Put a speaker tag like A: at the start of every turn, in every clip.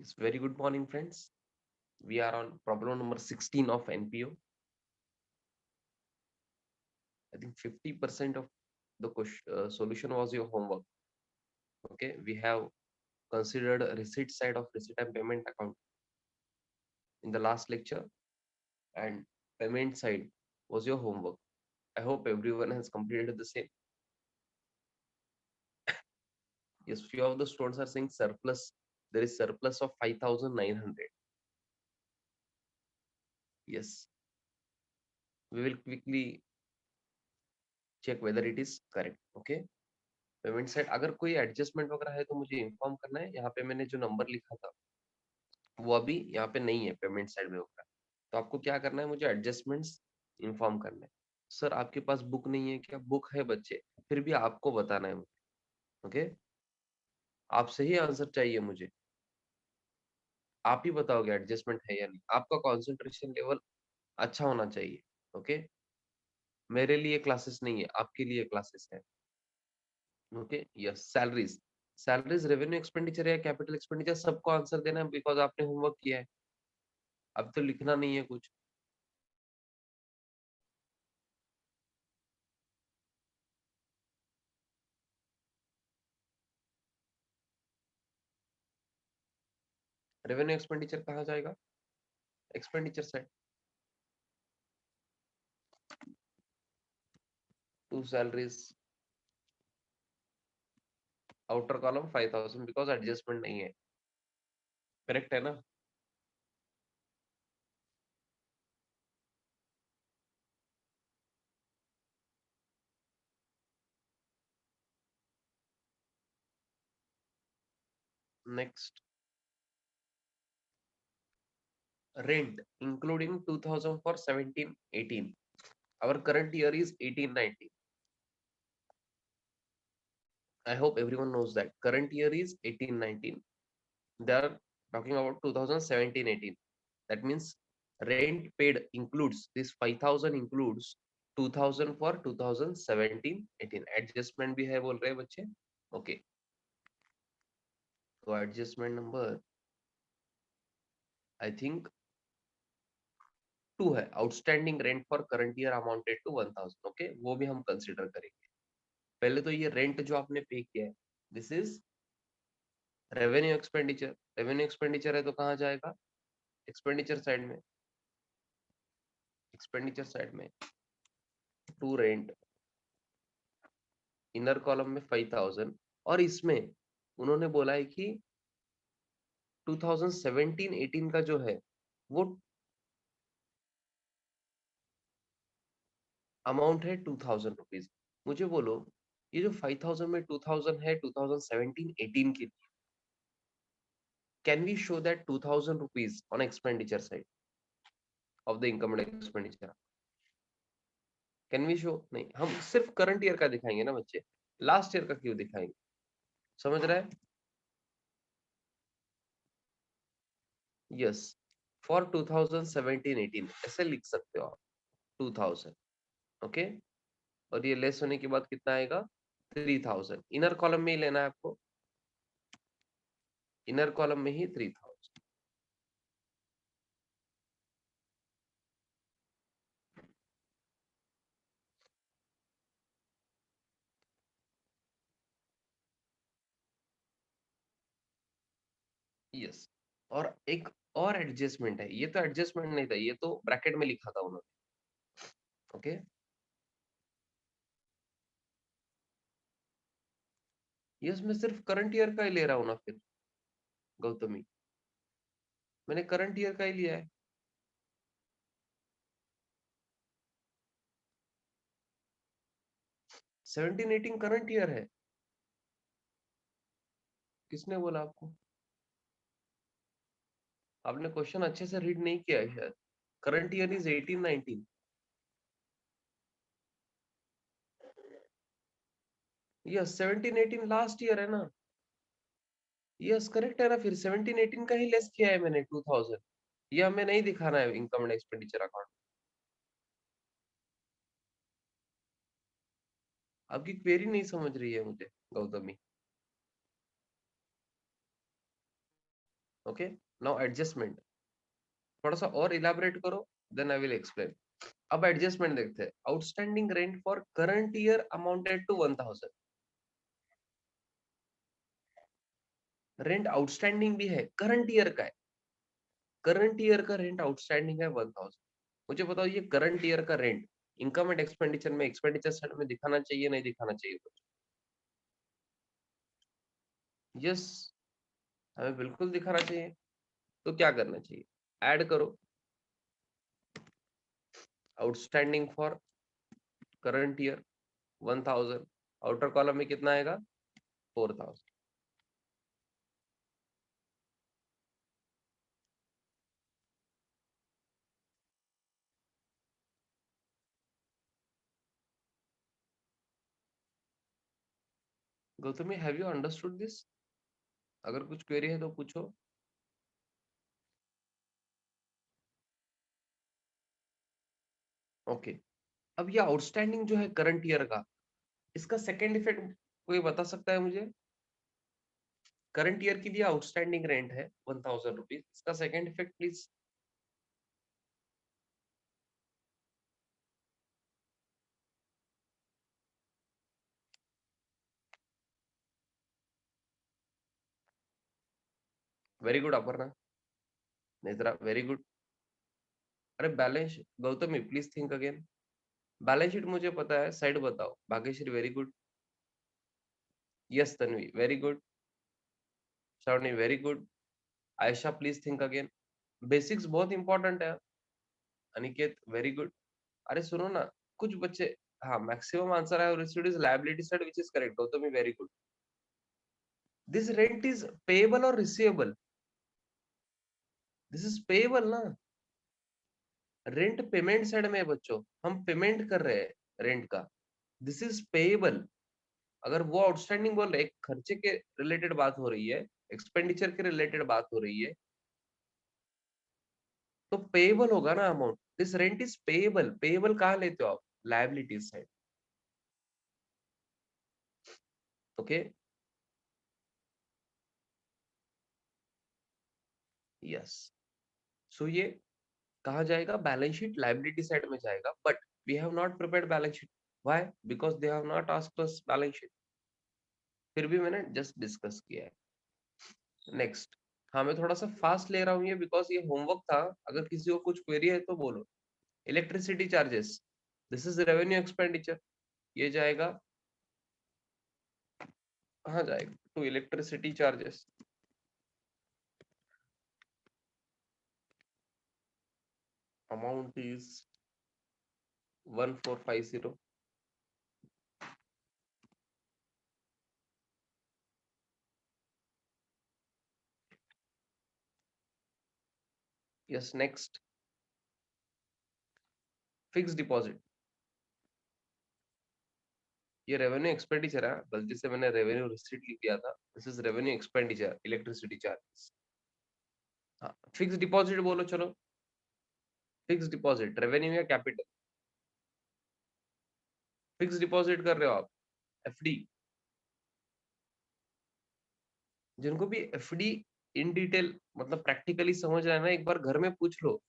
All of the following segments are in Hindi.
A: It's very good morning, friends. We are on problem number 16 of NPO. I think 50% of the solution was your homework. Okay, we have considered receipt side of receipt and payment account in the last lecture, and payment side was your homework. I hope everyone has completed the same. Yes, few of the students are saying surplus. There is surplus of 5,900. Yes, we will quickly check whether it is correct. Okay. Payment side अगर कोई एडजस्टमेंट वगैरह है तो मुझे इन्फॉर्म करना है। यहाँ पे मैंने जो नंबर लिखा था वो अभी यहाँ पे नहीं है पेमेंट साइड में होगा। तो आपको क्या करना है, मुझे एडजस्टमेंट्स इन्फॉर्म करना है। सर आपके पास बुक नहीं है क्या? बुक है बच्चे, फिर भी आपको बताना है मुझे। ओके, आपसे ही आंसर चाहिए मुझे। आप ही बताओगे एडजस्टमेंट है या नहीं। आपका कॉन्सेंट्रेशन लेवल अच्छा होना चाहिए। ओके, मेरे लिए क्लासेस नहीं है, आपके लिए क्लासेस है। Okay, yes. Salaries, salaries revenue expenditure या कैपिटल एक्सपेंडिचर, सबको आंसर देना है बिकॉज आपने होमवर्क किया है। अब तो लिखना नहीं है कुछ। रेवेन्यू एक्सपेंडिचर कहाँ जाएगा? Expenditure side. To salaries, outer column 5,000 because adjustment नहीं है। करेक्ट है ना? Next, rent including 2,000 for 17-18। our current year is 18-19. I hope everyone knows that current year is 18-19. They are talking about 2017-18. That means rent paid includes this 5,000 includes 2,000 for 2017-18. Adjustment भी है बोल रहे हैं बच्चे। Okay, तो adjustment number I think 2 है। Outstanding rent for current year amounted to 1,000। Okay, वो भी हम कंसिडर करेंगे। पहले तो ये रेंट जो आपने पे किया है, this is revenue expenditure. Revenue expenditure है तो कहाँ जाएगा? एक्सपेंडिचर साइड में। एक्सपेंडिचर साइड में टू रेंट, इनर कॉलम में 5,000। और इसमें उन्होंने बोला है कि 2017-18 का जो है वो अमाउंट है 2,000 रुपीज। मुझे बोलो, ये जो 5,000 में 2,000 है 2017-18 की, can we show that 2,000 rupees on expenditure side of the income and expenditure? Can we show? नहीं, हम सिर्फ करंट ईयर का दिखाएंगे ना बच्चे, लास्ट ईयर का क्यों दिखाएंगे? समझ रहा है? यस, फॉर 2017-18 ऐसे लिख सकते हो आप 2,000। ओके, और ये लेस होने के बाद कितना आएगा? 3,000। इनर कॉलम में ही लेना है आपको, इनर कॉलम में ही 3,000। यस, और एक और एडजस्टमेंट है। ये तो एडजस्टमेंट नहीं था, ये तो ब्रैकेट में लिखा था उन्होंने। ओके, यस, मैं सिर्फ करंट ईयर का ही ले रहा हूँ ना फिर गौतमी, मैंने करंट ईयर का ही लिया है। 17-18 करंट ईयर है। किसने बोला आपको? आपने क्वेश्चन अच्छे से रीड नहीं किया है शायद। Current year is 18-19। Yes, 17-18 last year है ना। यस, करेक्ट है ना। फिर 17-18 का ही लेस किया है मैंने 2,000। ये हमें नहीं दिखाना है इनकम एंड एक्सपेंडिचर अकाउंट। आपकी क्वेरी नहीं समझ रही है मुझे गौतमी। ओके, नाउ एडजस्टमेंट थोड़ा सा और इलाबरेट करो, देन आई विल एक्सप्लेन। अब एडजस्टमेंट देखते हैं। Outstanding rent for current year amounted to 1000। Rent outstanding भी है, करंट ईयर का है, करंट ईयर का रेंट आउटस्टैंडिंग है 1000। मुझे बताओ ये करंट ईयर का रेंट इनकम एंड एक्सपेंडिचर में, एक्सपेंडिचर साइड में दिखाना चाहिए नहीं दिखाना चाहिए? यस, हमें बिल्कुल दिखाना चाहिए। तो क्या करना चाहिए? ऐड करो outstanding for current year 1000, outer column में कितना आएगा? 4000। Gautami, have you understood this? अगर कुछ क्वेरी है तो पूछो। ओके, अब ये आउटस्टैंडिंग जो है करंट ईयर का, इसका सेकेंड इफेक्ट कोई बता सकता है मुझे? करंट ईयर के लिए आउटस्टैंडिंग रेंट है 1000 रुपीज, इसका second effect please. Very good Aparna, Netra very good. अरे balance, Gautami please think again. Balance sheet मुझे पता है, साइड बताओ। Bhagyashree very good. Yes Tanvi very good. Shravani very good. Ayesha please think again. Basics बहुत इंपॉर्टेंट है। Aniket very good. अरे सुनो ना, कुछ बच्चे, हाँ मैक्सिमम आंसर है received is liability side which is correct. Gautami very good. This rent is payable और रिसीवेबल? दिस इज पेएबल ना, रेंट पेमेंट साइड में है बच्चों, हम पेमेंट कर रहे हैं रेंट का। This is payable. अगर वो आउटस्टैंडिंग बोल रहे हैं, खर्चे के रिलेटेड बात हो रही है, एक्सपेंडिचर के रिलेटेड बात हो रही है, तो पेएबल होगा ना amount. This rent is payable. Payable कहाँ लेते हो आप? Liabilities side. Okay, yes. So ये कहाँ जाएगा? बैलेंस शीट लायबिलिटी साइड में जाएगा, but we have not prepared balance sheet. Why? Because they have not asked us balance sheet. फिर भी मैंने जस्ट डिस्कस किया है। नेक्स्ट, हाँ मैं थोड़ा सा फास्ट ले रहा हूँ ये, बिकॉज ये होमवर्क था। अगर किसी को कुछ क्वेरी है तो बोलो। Electricity charges, this is revenue expenditure. ये जाएगा, कहाँ जाएगा? To electricity charges. Amount is 1450। Yes, next, fix deposit. ये रेवेन्यू एक्सपेंडिचर है, गलती से मैंने रेवेन्यू रिसीट लिख दिया था। This is revenue expenditure, electricity charges. हाँ, फिक्स डिपॉजिट बोलो चलो। फिक्स डिपॉजिट रेवेन्यू या कैपिटल? फिक्स डिपॉजिट कर रहे हो आप, एफडी। जिनको भी एफडी इन डिटेल मतलब प्रैक्टिकली समझ रहा है ना, एक बार घर में पूछ लो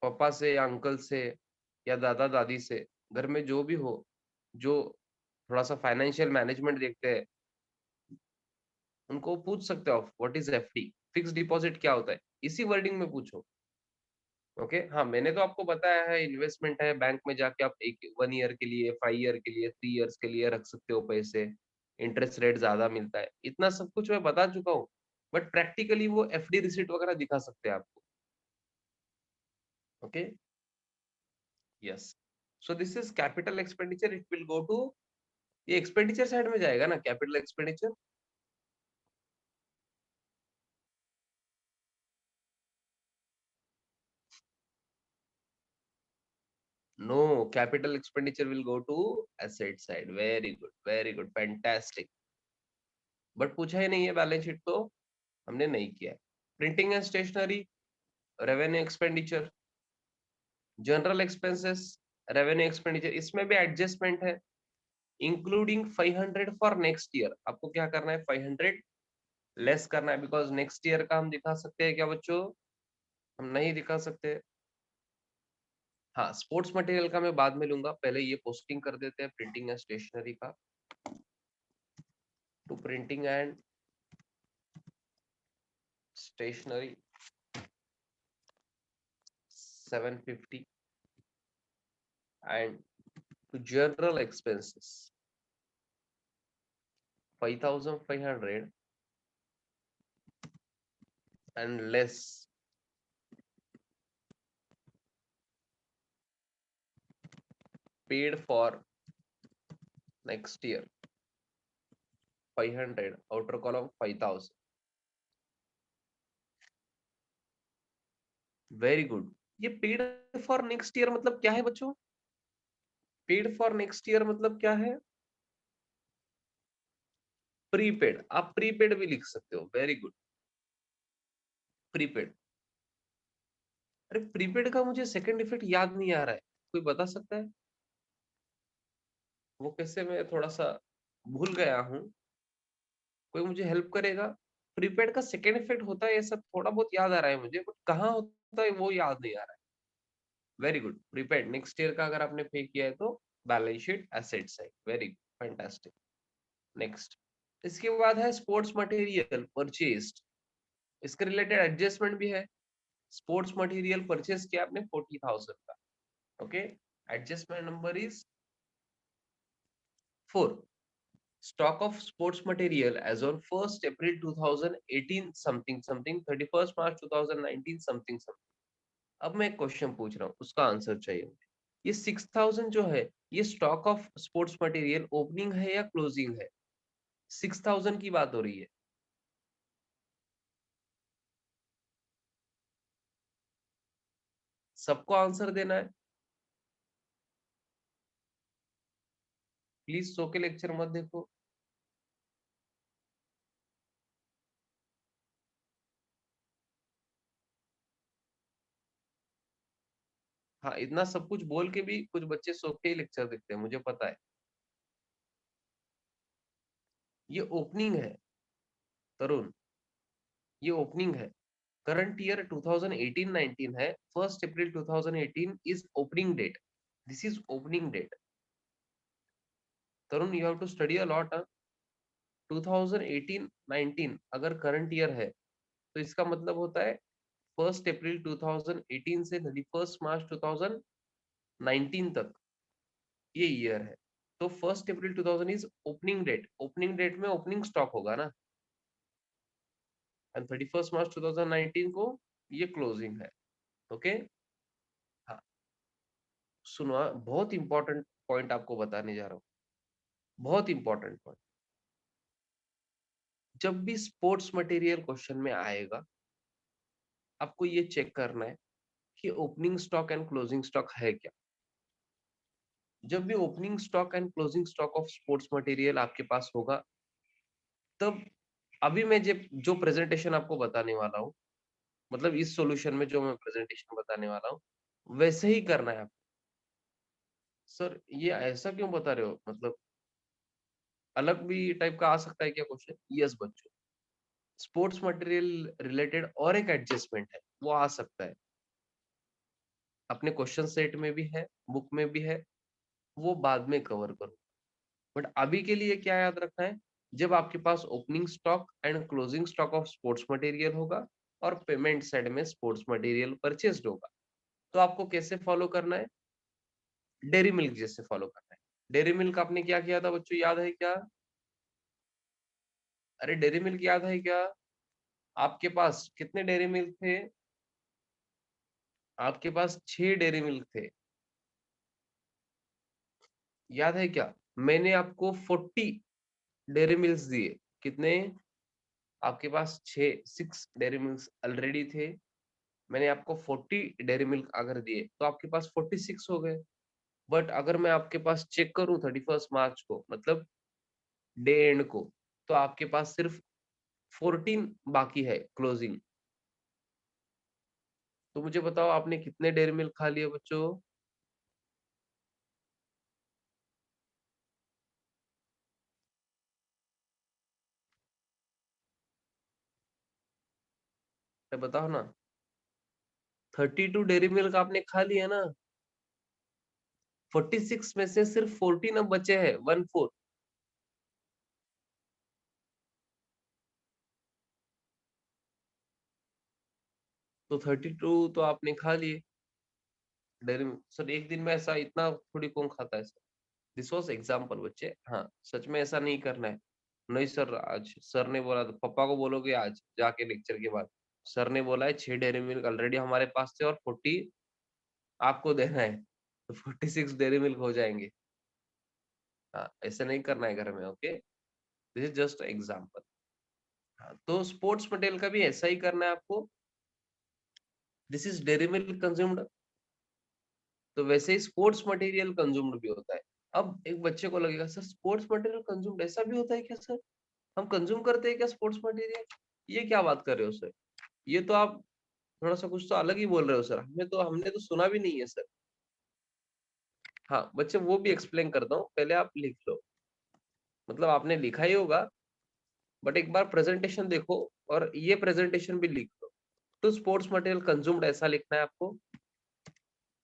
A: पापा से या अंकल से या दादा दादी से, घर में जो भी हो, जो थोड़ा सा फाइनेंशियल मैनेजमेंट देखते हैं, उनको पूछ सकते हो आप what is FD, fix deposit क्या होता है, इसी वर्डिंग में पूछो। ओके, हाँ मैंने तो आपको बताया है, इन्वेस्टमेंट है, बैंक में जाके आप एक 1 ईयर के लिए, 5 ईयर के लिए, 3 ईयर्स के लिए रख सकते हो पैसे, इंटरेस्ट रेट ज्यादा मिलता है, इतना सब कुछ मैं बता चुका हूँ। बट प्रैक्टिकली वो एफडी रिसिट वगैरह दिखा सकते हैं आपको। Okay, yes. So this is capital expenditure, it will go to, ये एक्सपेंडिचर साइड में जाएगा ना, capital expenditure. No, capital expenditure will go to asset side. Very good, very good, fantastic. But पूछा ही नहीं है, बैलेंस शीट तो हमने नहीं किया है। Printing and stationery, revenue expenditure. General expenses, revenue expenditure, इसमें भी एडजस्टमेंट है। Including 500 for next year. आपको क्या करना है, 500 लेस करना है, बिकॉज नेक्स्ट ईयर का हम दिखा सकते हैं क्या बच्चों, हम नहीं दिखा सकते। हाँ, स्पोर्ट्स मटेरियल का मैं बाद में लूंगा, पहले ये पोस्टिंग कर देते हैं प्रिंटिंग एंड स्टेशनरी का। To printing and stationery 750 and to general expenses 5500 and less paid for next year 500 outer column 5000। Very good. ये पेड फॉर नेक्स्ट ईयर मतलब क्या है बच्चों, पेड फॉर नेक्स्ट ईयर मतलब क्या है, प्रीपेड। आप प्रीपेड भी लिख सकते हो, वेरी गुड, प्रीपेड। अरे प्रीपेड का मुझे सेकंड इफेक्ट याद नहीं आ रहा है, कोई बता सकता है वो कैसे, मैं थोड़ा सा भूल गया हूँ, कोई मुझे हेल्प करेगा। प्रीपेड का सेकंड इफेक्ट होता है, ये सब थोड़ा बहुत याद आ रहा है मुझे, बट कहाँ होता है वो याद नहीं आ रहा है। Very good, prepaid next year का अगर आपने पे किया है तो बैलेंस शीट एसेट्स है, वेरी फैंटास्टिक। नेक्स्ट, इसके बाद है स्पोर्ट्स मटेरियल परचेस्ड, इसके रिलेटेड एडजस्टमेंट भी है। स्पोर्ट्स मटेरियल परचेस किया आपने 40,000 का, okay, adjustment number is 4। Stock of sports material as on 1st April 2018 something something 31st March 2019 something something. अब मैं एक क्वेश्चन पूछ रहा हूँ, उसका आंसर चाहिए मुझे। ये 6,000 जो है, ये stock of sports material opening है या क्लोजिंग है? 6,000 की बात हो रही है। सबको आंसर देना है, प्लीज सो के लेक्चर मत देखो। हाँ, इतना सब कुछ बोल के भी कुछ बच्चे सो के ही लेक्चर देखते हैं, मुझे पता है। ये ओपनिंग है तरुण, ये ओपनिंग है। करंट ईयर 2018-19 है, 1st April 2018 is opening date, this is opening date. Tarun you have to study a lot. 2018-19 अगर करंट ईयर है तो इसका मतलब होता है 1st अप्रैल 2018 से 31st मार्च 2019 तक ये ईयर है। तो 1st April 2000 is opening date, opening date में ओपनिंग स्टॉक होगा ना, एंड 31st मार्च 2019 को ये क्लोजिंग है, ओके। हाँ, सुनो, बहुत इंपॉर्टेंट पॉइंट आपको बताने जा रहा हूँ, बहुत इंपॉर्टेंट पॉइंट। जब भी स्पोर्ट्स मटेरियल क्वेश्चन में आएगा, आपको ये चेक करना है कि opening stock and closing stock है क्या। जब भी opening stock and closing stock of sports material आपके पास होगा, तब अभी मैं जो प्रेजेंटेशन आपको बताने वाला हूँ, मतलब इस सॉल्यूशन में जो मैं प्रेजेंटेशन बताने वाला हूँ, वैसे ही करना है आपको। सर ये ऐसा क्यों बता रहे हो, मतलब अलग भी टाइप का आ सकता है क्या क्वेश्चन? यस बच्चों, स्पोर्ट्स मटेरियल रिलेटेड और एक एडजस्टमेंट है, वो आ सकता है, अपने क्वेश्चन सेट में भी है, बुक में भी है, वो बाद में कवर करो। बट अभी के लिए क्या याद रखना है, जब आपके पास opening stock and closing stock of sports material होगा और पेमेंट साइड में स्पोर्ट्स मटेरियल परचेस्ड होगा, तो आपको कैसे फॉलो करना है, डेयरी मिल्क जैसे फॉलो करना है। डेयरी मिल्क आपने क्या किया था बच्चों, याद है क्या? अरे डेयरी मिल्क याद है क्या? आपके पास कितने डेयरी मिल्क थे? आपके पास 6 डेयरी मिल्क थे, याद है क्या? मैंने आपको 40 डेयरी मिल्क दिए, कितने? आपके पास 6 डेयरी मिल्क ऑलरेडी थे, मैंने आपको 40 डेयरी मिल्क अगर दिए तो आपके पास 46 हो गए। बट अगर मैं आपके पास चेक करूं 31st मार्च को, मतलब डे एंड को, तो आपके पास सिर्फ 14 बाकी है क्लोजिंग। तो मुझे बताओ आपने कितने डेयरी मिल्क खा लिए बच्चों? अरे बताओ ना, 32 डेयरी मिल्क आपने खा लिया ना, 46 में से सिर्फ 14 अब बचे हैं, 1/4। तो 32 तो आपने खा लिए डेयरी मिल्क। सर एक दिन में ऐसा इतना थोड़ी कौन खाता है सर। दिस वॉज एग्जाम्पल बच्चे, हाँ सच में ऐसा नहीं करना है। नहीं सर, आज सर ने बोला तो पापा को बोलोगे आज जाके लेक्चर के बाद, सर ने बोला है 6 डेयरी मिल्क ऑलरेडी हमारे पास थे और 40 आपको देना है, तो 46 डेयरी मिल्क हो जाएंगे। हाँ, ऐसे नहीं करना है घर में, okay. This is just example. हाँ, तो स्पोर्ट्स मटेरियल का भी ऐसा ही करना है आपको। This is dairy milk consumed, तो वैसे ही स्पोर्ट्स मटेरियल कंज्यूम्ड भी होता है। अब एक बच्चे को लगेगा सर स्पोर्ट्स मटेरियल कंज्यूम्ड ऐसा भी होता है क्या सर, हम कंज्यूम करते हैं क्या स्पोर्ट्स मटेरियल, ये क्या बात कर रहे हो सर, ये तो आप थोड़ा सा कुछ तो अलग ही बोल रहे हो सर, हमने तो सुना भी नहीं है सर। हाँ बच्चे, वो भी एक्सप्लेन करता हूँ, पहले आप लिख लो। मतलब आपने लिखा ही होगा, बट एक बार प्रेजेंटेशन देखो और ये प्रेजेंटेशन भी लिख लो। तो स्पोर्ट्स मटेरियल कंज्यूम्ड ऐसा लिखना है आपको।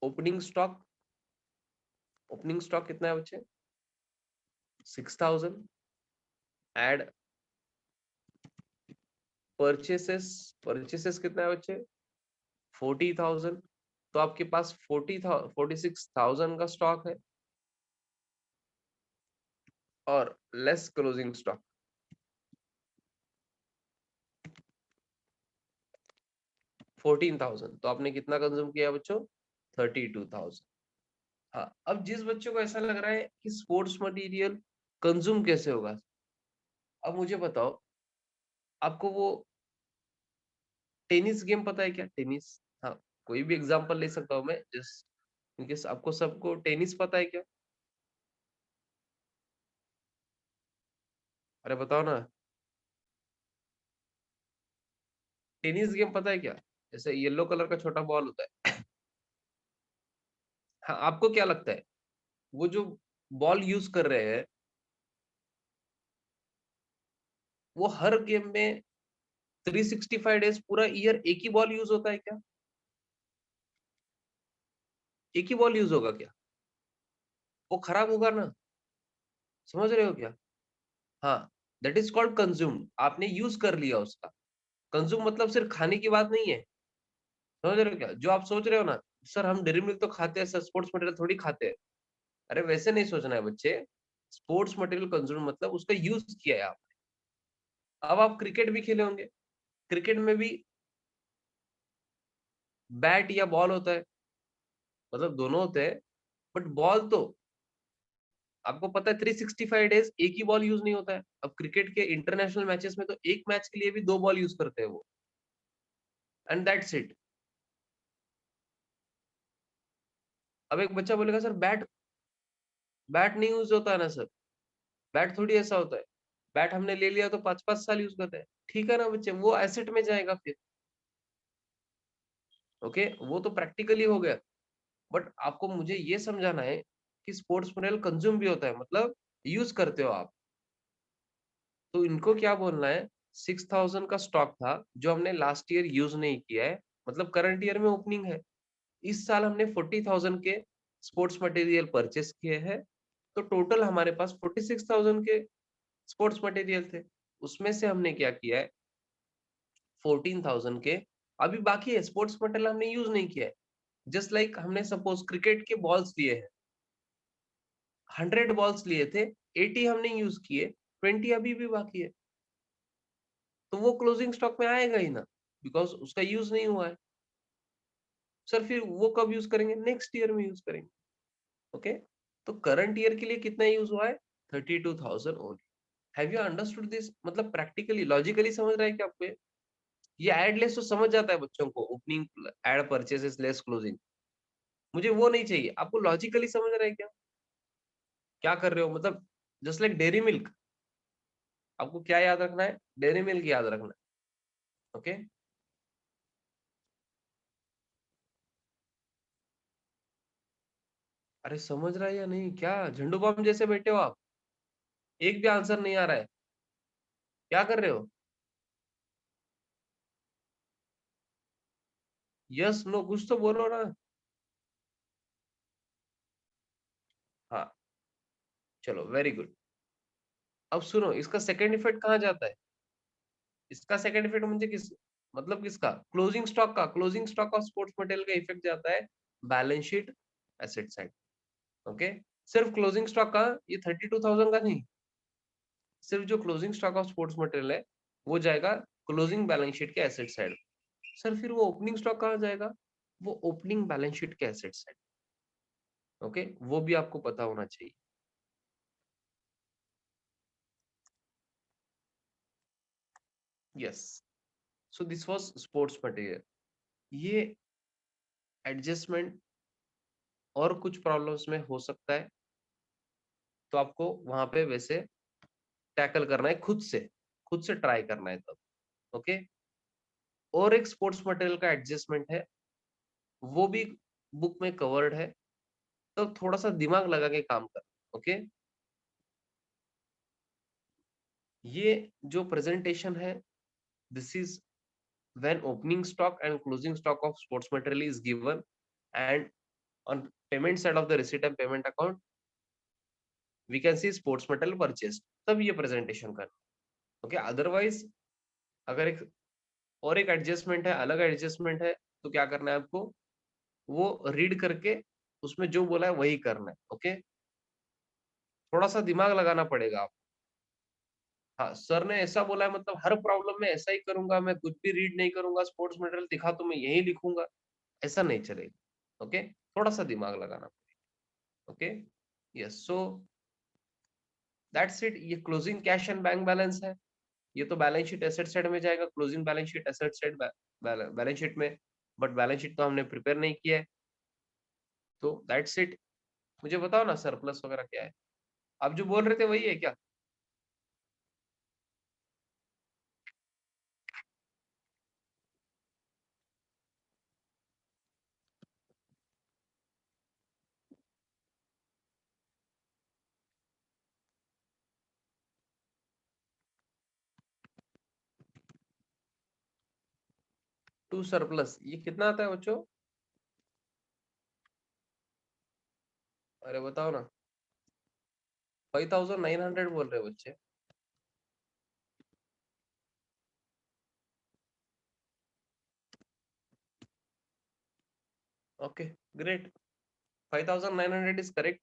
A: ओपनिंग स्टॉक, ओपनिंग स्टॉक कितना है बच्चे, 6000। एड परचेसेस, परचेसेस कितना है बच्चे, 40,000। तो आपके पास 46,000 का स्टॉक है, और लेस क्लोजिंग स्टॉक 14,000। तो आपने कितना कंज्यूम किया बच्चों, 32,000। हाँ, अब जिस बच्चों को ऐसा लग रहा है कि स्पोर्ट्स मटेरियल कंज्यूम कैसे होगा, अब मुझे बताओ, आपको वो टेनिस गेम पता है क्या, टेनिस। हाँ, कोई भी एग्जांपल ले सकता हूँ मैं, जस्ट इनकेस आपको सबको टेनिस पता है क्या, अरे बताओ ना, टेनिस गेम पता है क्या, जैसे येलो कलर का छोटा बॉल होता है। हाँ, आपको क्या लगता है, वो जो बॉल यूज कर रहे हैं, वो हर गेम में 365 डेज पूरा ईयर एक ही बॉल यूज होता है क्या, एक ही बॉल यूज होगा क्या, वो खराब होगा ना, समझ रहे हो क्या। हाँ, दैट इज कॉल्ड कंज्यूम, आपने यूज कर लिया उसका। कंज्यूम मतलब सिर्फ खाने की बात नहीं है, समझ रहे हो क्या, जो आप सोच रहे हो ना, सर हम डेयरी मिल्क तो खाते हैं सर, स्पोर्ट्स मटेरियल थोड़ी खाते हैं। अरे वैसे नहीं सोचना है बच्चे, स्पोर्ट्स मटेरियल कंज्यूम मतलब उसका यूज किया है आप। अब आप क्रिकेट भी खेले होंगे, क्रिकेट में भी बैट या बॉल होता है, मतलब दोनों होते हैं, बट बॉल तो आपको पता है 365 डेज एक ही बॉल यूज नहीं होता है। अब क्रिकेट के इंटरनेशनल मैचेस में तो एक मैच के लिए भी 2 बॉल यूज करते हैं वो, एंड दैट्स इट। अब एक बच्चा बोलेगा सर बैट, बैट नहीं यूज होता है ना सर, बैट थोड़ी ऐसा होता है, बैट हमने ले लिया तो 5-5 साल यूज करते हैं, ठीक है ना बच्चे, वो एसेट में जाएगा फिर, ओके, वो तो प्रैक्टिकली हो गया। बट आपको मुझे ये समझाना है कि स्पोर्ट्स मटेरियल कंज्यूम भी होता है, मतलब यूज करते हो आप। तो इनको क्या बोलना है, 6,000 का स्टॉक था जो हमने लास्ट ईयर यूज नहीं किया है, मतलब करंट ईयर में ओपनिंग है। इस साल हमने 40,000 के स्पोर्ट्स मटेरियल परचेस किए हैं, तो टोटल हमारे पास 46,000 के स्पोर्ट्स मटेरियल थे। उसमें से हमने क्या किया है, 14,000 के अभी बाकी है, स्पोर्ट्स मटेरियल हमने यूज नहीं किया है। जस्ट लाइक हमने सपोज क्रिकेट के बॉल्स लिए हैं, 100 बॉल्स लिए थे, 80 हमने यूज किए, 20 अभी भी बाकी है, तो वो क्लोजिंग स्टॉक में आएगा ही ना, बिकॉज उसका यूज नहीं हुआ है। सर फिर वो कब यूज करेंगे, नेक्स्ट ईयर में यूज करेंगे, ओके। तो करंट ईयर के लिए कितना यूज हुआ है, 32,000 only. Have you understood this, मतलब प्रैक्टिकली लॉजिकली समझ रहा है क्या आपको ये एड लेस तो समझ जाता है बच्चों को, opening add purchases less closing, मुझे वो नहीं चाहिए, आपको लॉजिकली समझ रहा है क्या, क्या कर रहे हो, मतलब जस्ट लाइक डेयरी मिल्क, आपको क्या याद रखना है, डेयरी मिल्क याद रखना है, ओके। अरे समझ रहा है या नहीं, क्या झंडू बम जैसे बैठे हो आप, एक भी आंसर नहीं आ रहा है, क्या कर रहे हो। यस नो कुछ तो बोलो ना। हाँ, चलो वेरी गुड। अब सुनो, इसका सेकंड इफेक्ट कहाँ जाता है? इसका सेकंड इफेक्ट मुझे किस मतलब किसका, क्लोजिंग स्टॉक का, closing stock of sports material का इफेक्ट जाता है balance sheet asset side. Okay, सिर्फ क्लोजिंग स्टॉक का, ये 32,000 का नहीं, सिर्फ जो closing stock of sports material है वो जाएगा क्लोजिंग बैलेंस शीट के एसेट साइड। सर फिर वो ओपनिंग स्टॉक कहाँ जाएगा? वो ओपनिंग बैलेंस शीट के एसेट साइड। ओके, वो भी आपको पता होना चाहिए। Yes, so this was sports material. ये एडजस्टमेंट और कुछ प्रॉब्लम्स में हो सकता है, तो आपको वहां पे वैसे टैकल करना है खुद से ट्राई करना है तब। ओके, और एक स्पोर्ट्स मटेरियल का एडजस्टमेंट है, वो भी बुक में कवर्ड है, तो थोड़ा सा दिमाग लगा के काम कर। ओके, ये जो प्रेजेंटेशन है, this is when opening stock and closing stock of sports material is given and on payment side of the receipt and payment account we can see sports material purchase, तब ये प्रेजेंटेशन करना। ओके, अदरवाइज अगर एक और एक एडजस्टमेंट है, अलग एडजस्टमेंट है, तो क्या करना है आपको, वो रीड करके उसमें जो बोला है वही करना है। ओके, थोड़ा सा दिमाग लगाना पड़ेगा आप। हाँ, सर ने ऐसा बोला है मतलब हर प्रॉब्लम में ऐसा ही करूंगा, मैं कुछ भी रीड नहीं करूंगा, स्पोर्ट्स मटेरियल दिखा तो मैं यही लिखूंगा, ऐसा नहीं चलेगा। ओके, थोड़ा सा दिमाग लगाना पड़ेगा। Okay, yes, so that's it. ये closing cash and bank balance है, ये तो बैलेंस शीट एसेट साइड में जाएगा, closing balance sheet asset side balance sheet में, बट बैलेंस शीट तो हमने प्रिपेयर नहीं किया है, तो दैट्स इट। मुझे बताओ ना सरप्लस वगैरह क्या है? आप जो बोल रहे थे वही है क्या? टू सरप्लस ये कितना आता है बच्चों? अरे बताओ ना। 5,900 बोल रहे हो बच्चे? Okay, great. 5,900 is correct,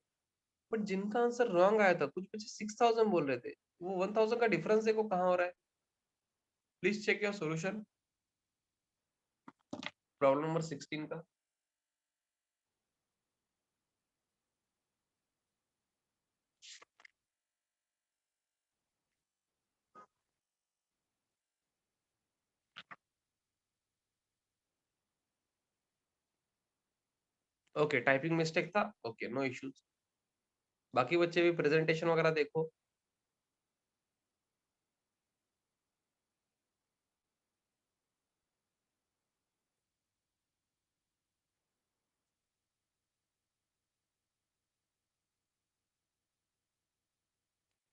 A: but जिनका आंसर रॉन्ग आया था, कुछ बच्चे 6,000 बोल रहे थे, वो 1,000 का डिफरेंस देखो कहाँ हो रहा है। Please check your solution, problem number 16 का। ओके, टाइपिंग मिस्टेक था, ओके नो इश्यूज। बाकी बच्चे भी प्रेजेंटेशन वगैरह देखो।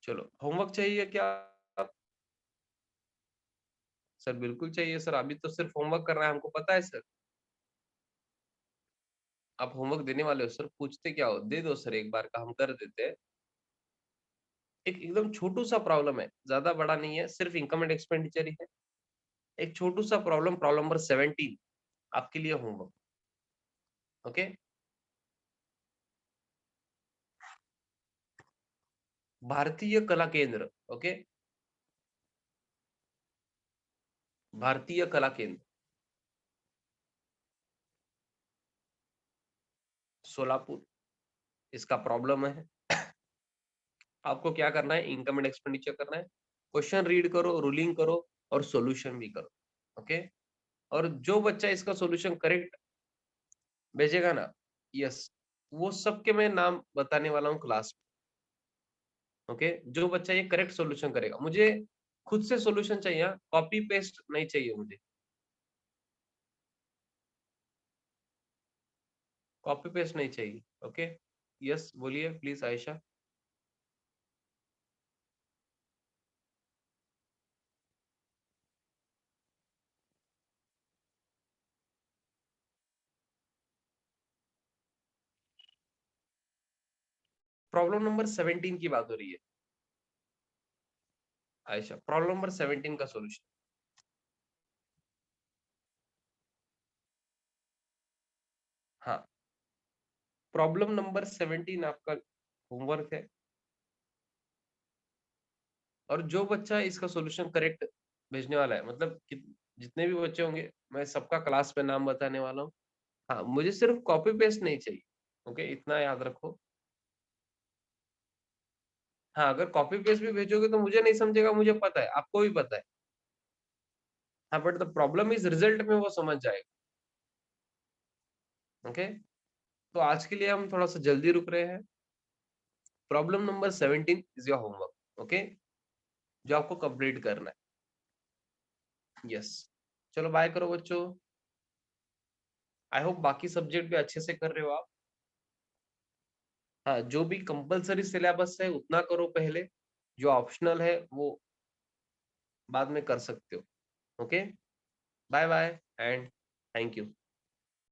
A: चलो, होमवर्क चाहिए क्या? सर बिल्कुल चाहिए सर, अभी तो सिर्फ होमवर्क करना है, हमको पता है सर। आप होमवर्क देने वाले हो सर, पूछते क्या हो, दे दो सर, एक बार का हम कर देते हैं। एक एकदम छोटू सा प्रॉब्लम है, ज्यादा बड़ा नहीं है, सिर्फ इनकम एंड एक्सपेंडिचर ही है। एक छोटू सा प्रॉब्लम, प्रॉब्लम नंबर 17 आपके लिए होमवर्क। ओके, भारतीय कला केंद्र। ओके, भारतीय कला केंद्र सोलापुर, इसका प्रॉब्लम है। आपको क्या करना है, इनकम एंड एक्सपेंडिचर करना है, क्वेश्चन रीड करो, रूलिंग करो और सॉल्यूशन भी करो। ओके, और जो बच्चा इसका सॉल्यूशन करेक्ट भेजेगा ना, यस, वो सबके मैं नाम बताने वाला हूँ क्लास में। ओके, जो बच्चा ये करेक्ट सॉल्यूशन करेगा, मुझे खुद से सॉल्यूशन चाहिए, कॉपी पेस्ट नहीं चाहिए मुझे। कॉपी पेस्ट नहीं चाहिए। ओके, यस बोलिए प्लीज आयशा। प्रॉब्लम नंबर 17 की बात हो रही है। आयशा, प्रॉब्लम नंबर 17 का सॉल्यूशन। हाँ, प्रॉब्लम नंबर 17 आपका होमवर्क है, और जो बच्चा इसका सॉल्यूशन करेक्ट भेजने वाला है, मतलब जितने भी बच्चे होंगे, मैं सबका क्लास में नाम बताने वाला हूँ। हाँ, मुझे सिर्फ कॉपी पेस्ट नहीं चाहिए। ओके, इतना याद रखो। हाँ, अगर कॉपी पेस्ट भी भेजोगे तो मुझे नहीं समझेगा, मुझे पता है, आपको भी पता है। हाँ, but the problem is result में वो समझ जाएगा। ओके, तो आज के लिए हम थोड़ा सा जल्दी रुक रहे हैं। Problem number 17 is your homework. Okay, जो आपको कंप्लीट करना है। यस, चलो बाय करो बच्चों। आई होप बाकी सब्जेक्ट भी अच्छे से कर रहे हो आप। हाँ, जो भी कंपलसरी सिलेबस है उतना करो पहले, जो ऑप्शनल है वो बाद में कर सकते हो। Okay, bye bye and thank you.